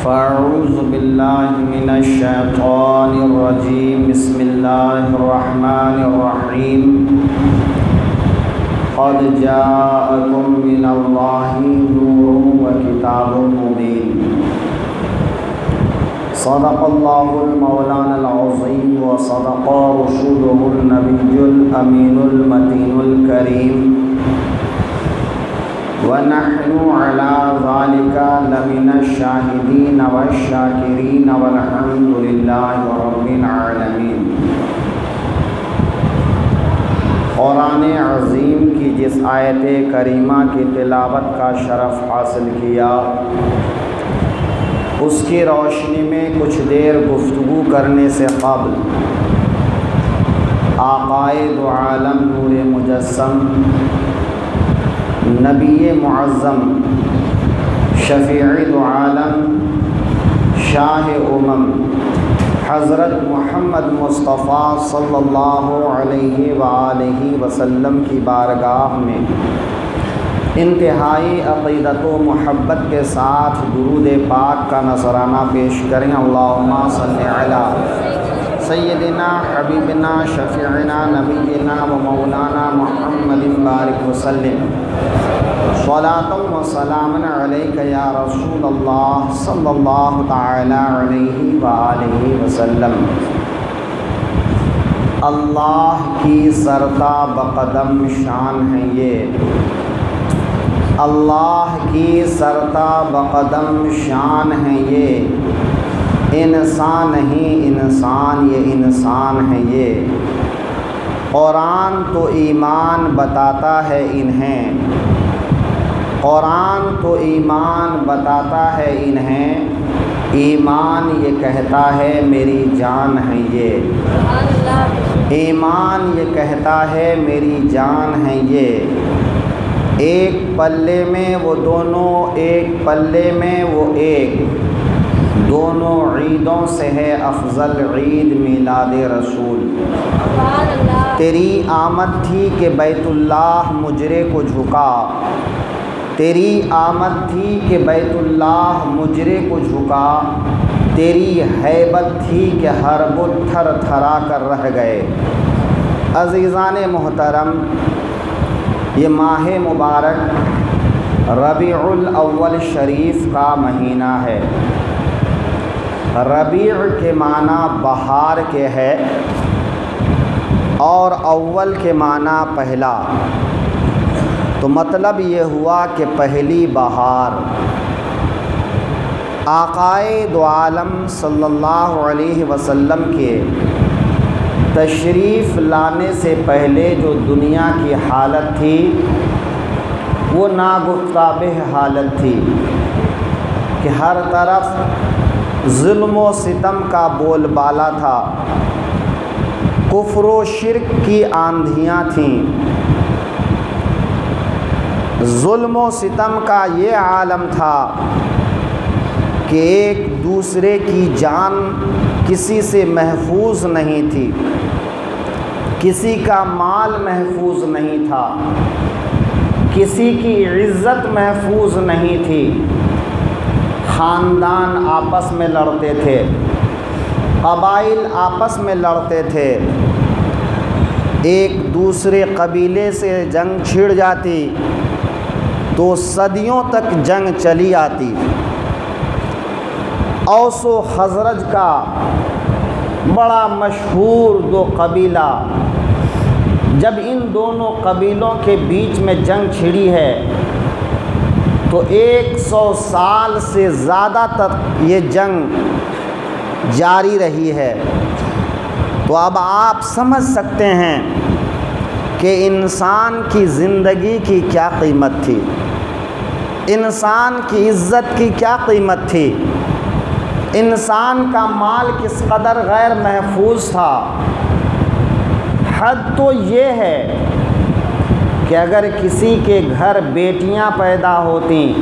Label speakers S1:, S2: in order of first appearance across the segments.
S1: فاعوذ باللہ من الشیطان الرجیم بسم اللہ الرحمن الرحیم قد جاءکم من اللہ نور وکتاب مبین صدق اللہ المولانا العظیم وصدق رسولہ النبی الامین المتین الکریم وَنَحْنُ عَلَىٰ ذَلِكَ لَمِنَ الشَّاهِدِينَ وَالشَّاكِرِينَ وَالْحَمْدُ لِلَّهِ رَبِّ الْعَالَمِينَ۔ قرآن عظیم کی جس آیت کریمہ کی تلاوت کا شرف حاصل کیا، اس کی روشنی میں کچھ دیر گفتگو کرنے سے قبل آقائے دو عالم نور مجسم، نبی معظم، شفیع دو عالم، شاہ امم، حضرت محمد مصطفیٰ صلی اللہ علیہ وآلہ وسلم کی بارگاہ میں انتہائی عقیدت و محبت کے ساتھ درود پاک کا نذرانہ پیش کریں۔ اللہم صلی علی سیدنا حبیبنا شفیعنا نبینا و مولانا محمد بارک وسلم صلاۃ و سلام علیک یا رسول اللہ صلی اللہ تعالی علیہ وآلہ وسلم۔ اللہ کی سرتا بقدم شان ہے یہ، اللہ کی سرتا بقدم شان ہے یہ، انسان نہیں انسان یہ انسان ہے یہ۔ قرآن تو ایمان بتاتا ہے انہیں، قرآن تو ایمان بتاتا ہے انہیں، ایمان یہ کہتا ہے میری جان ہے یہ، ایمان یہ کہتا ہے میری جان ہے یہ۔ ایک پلے میں وہ دونوں، ایک پلے میں وہ ایک، دونوں عیدوں سے ہے افضل عید میلاد رسول۔ تیری آمد تھی کہ بیت اللہ مجرے کو جھکا، تیری آمد تھی کہ بیت اللہ مجرے کو جھکا، تیری ہیبت تھی کہ ہر بت تھر تھرا کر رہ گئے۔ عزیزان محترم، یہ ماہ مبارک ربیع الاول شریف کا مہینہ ہے۔ ربیع کے معنی بہار کے ہے اور اول کے معنی پہلا، تو مطلب یہ ہوا کہ پہلی بہار۔ آقائے دو عالم صلی اللہ علیہ وسلم کے تشریف لانے سے پہلے جو دنیا کی حالت تھی وہ ناگفتہ بہ حالت تھی کہ ہر طرف ظلم و ستم کا بول بالا تھا، کفر و شرک کی آندھیاں تھیں، ظلم و ستم کا یہ عالم تھا کہ ایک دوسرے کی جان کسی سے محفوظ نہیں تھی، کسی کا مال محفوظ نہیں تھا، کسی کی عزت محفوظ نہیں تھی، خاندان آپس میں لڑتے تھے، قبائل آپس میں لڑتے تھے، ایک دوسرے قبیلے سے جنگ چھڑ جاتی تو صدیوں تک جنگ چلی آتی۔ اوس و خزرج کا بڑا مشہور دو قبیلہ، جب ان دونوں قبیلوں کے بیچ میں جنگ چھڑی ہے تو 100 سال سے زیادہ تک یہ جنگ جاری رہی ہے۔ تو اب آپ سمجھ سکتے ہیں کہ انسان کی زندگی کی کیا قیمت تھی، انسان کی عزت کی کیا قیمت تھی، انسان کا مال کس قدر غیر محفوظ تھا۔ حد تو یہ ہے کہ اگر کسی کے گھر بیٹیاں پیدا ہوتیں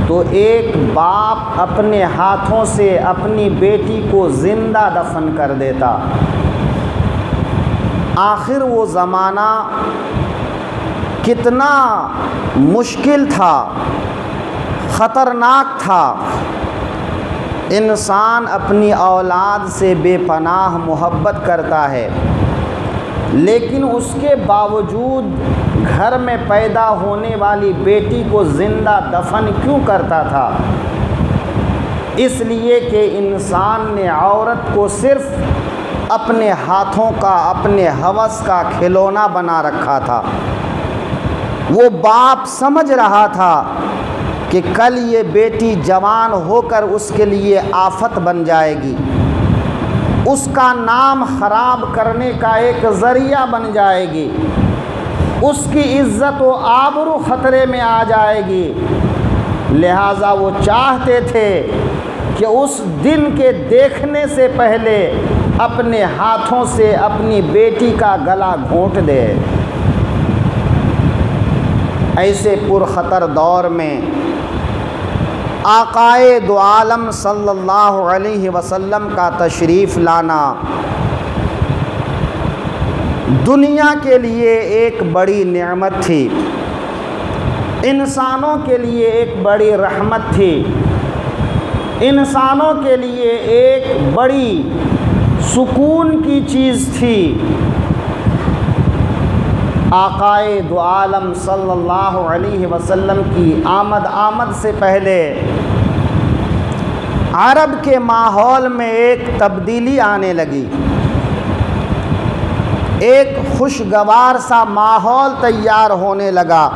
S1: تو ایک باپ اپنے ہاتھوں سے اپنی بیٹی کو زندہ دفن کر دیتا۔ آخر وہ زمانہ کتنا مشکل تھا، خطرناک تھا انسان اپنی اولاد سے بے پناہ محبت کرتا ہے، لیکن اس کے باوجود گھر میں پیدا ہونے والی بیٹی کو زندہ دفن کیوں کرتا تھا؟ اس لیے کہ انسان نے عورت کو صرف اپنے ہاتھوں کا، اپنے ہوس کا کھلونا بنا رکھا تھا۔ وہ باپ سمجھ رہا تھا کہ کل یہ بیٹی جوان ہو کر اس کے لیے آفت بن جائے گی، اس کا نام خراب کرنے کا ایک ذریعہ بن جائے گی، اس کی عزت و آبرو خطرے میں آ جائے گی، لہٰذا وہ چاہتے تھے کہ اس دن کے دیکھنے سے پہلے اپنے ہاتھوں سے اپنی بیٹی کا گلا گھونٹ دے۔ ایسے پرخطر دور میں آقائے دو عالم صلی اللہ علیہ وسلم کا تشریف لانا دنیا کے لیے ایک بڑی نعمت تھی، انسانوں کے لیے ایک بڑی رحمت تھی، انسانوں کے لیے ایک بڑی سکون کی چیز تھی۔ آقائے دو عالم صلی اللہ علیہ وسلم کی آمد سے پہلے عرب کے ماحول میں ایک تبدیلی آنے لگی، ایک خوشگوار سا ماحول تیار ہونے لگا۔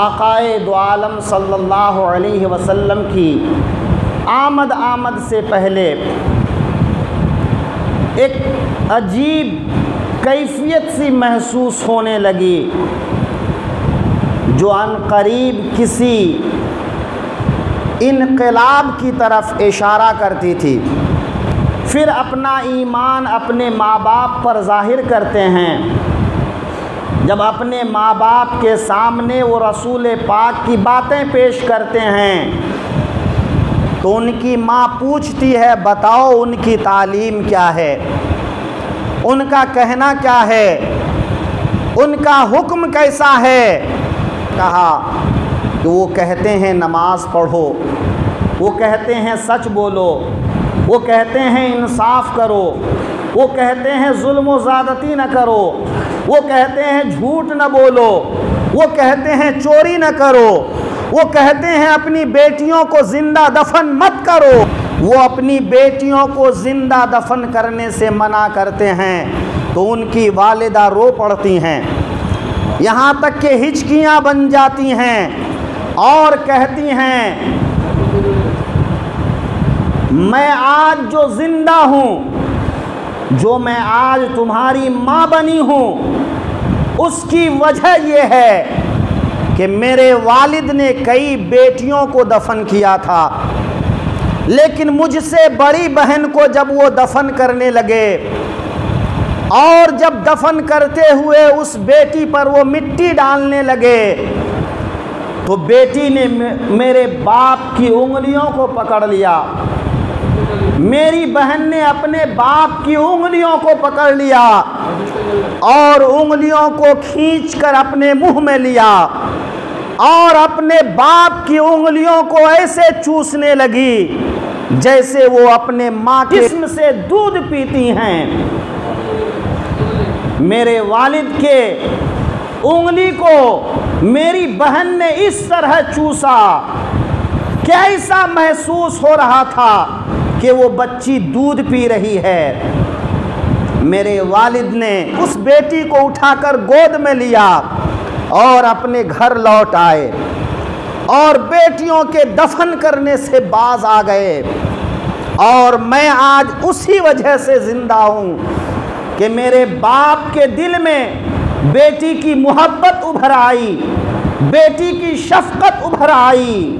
S1: آقائے دو عالم صلی اللہ علیہ وسلم کی آمد سے پہلے ایک عجیب کیفیت سی محسوس ہونے لگی، جو عنقریب کسی انقلاب کی طرف اشارہ کرتی تھی۔ پھر اپنا ایمان اپنے ماں باپ پر ظاہر کرتے ہیں۔ جب اپنے ماں باپ کے سامنے وہ رسول پاک کی باتیں پیش کرتے ہیں تو ان کی ماں پوچھتی ہے، بتاؤ ان کی تعلیم کیا ہے، ان کا کہنا کیا ہے، ان کا حکم کیسا ہے؟ کہا کہ وہ کہتے ہیں نماز پڑھو، وہ کہتے ہیں سچ بولو، وہ کہتے ہیں انصاف کرو، وہ کہتے ہیں ظلم و زیادتی نہ کرو، وہ کہتے ہیں جھوٹ نہ بولو، وہ کہتے ہیں چوری نہ کرو، وہ کہتے ہیں اپنی بیٹیوں کو زندہ دفن مت کرو۔ وہ اپنی بیٹیوں کو زندہ دفن کرنے سے منع کرتے ہیں تو ان کی والدہ رو پڑتی ہیں، یہاں تک کہ ہچکیاں بن جاتی ہیں اور کہتی ہیں میں آج جو زندہ ہوں، جو میں آج تمہاری ماں بنی ہوں، اس کی وجہ یہ ہے کہ میرے والد نے کئی بیٹیوں کو دفن کیا تھا، لیکن مجھ سے بڑی بہن کو جب وہ دفن کرنے لگے اور جب دفن کرتے ہوئے اس بیٹی پر وہ مٹی ڈالنے لگے تو بیٹی نے میرے باپ کی انگلیوں کو پکڑ لیا، میری بہن نے اپنے باپ کی انگلیوں کو پکڑ لیا اور انگلیوں کو کھینچ کر اپنے منہ میں لیا اور اپنے باپ کی انگلیوں کو ایسے چوسنے لگی جیسے وہ اپنے ماں کے جسم سے دودھ پیتی ہیں۔ میرے والد کے انگلی کو میری بہن نے اس طرح چوسا، کیسا محسوس ہو رہا تھا کہ وہ بچی دودھ پی رہی ہے۔ میرے والد نے اس بیٹی کو اٹھا کر گود میں لیا اور اپنے گھر لوٹ آئے اور بیٹیوں کے دفن کرنے سے باز آ گئے، اور میں آج اسی وجہ سے زندہ ہوں کہ میرے باپ کے دل میں بیٹی کی محبت ابھر آئی، بیٹی کی شفقت ابھر آئی۔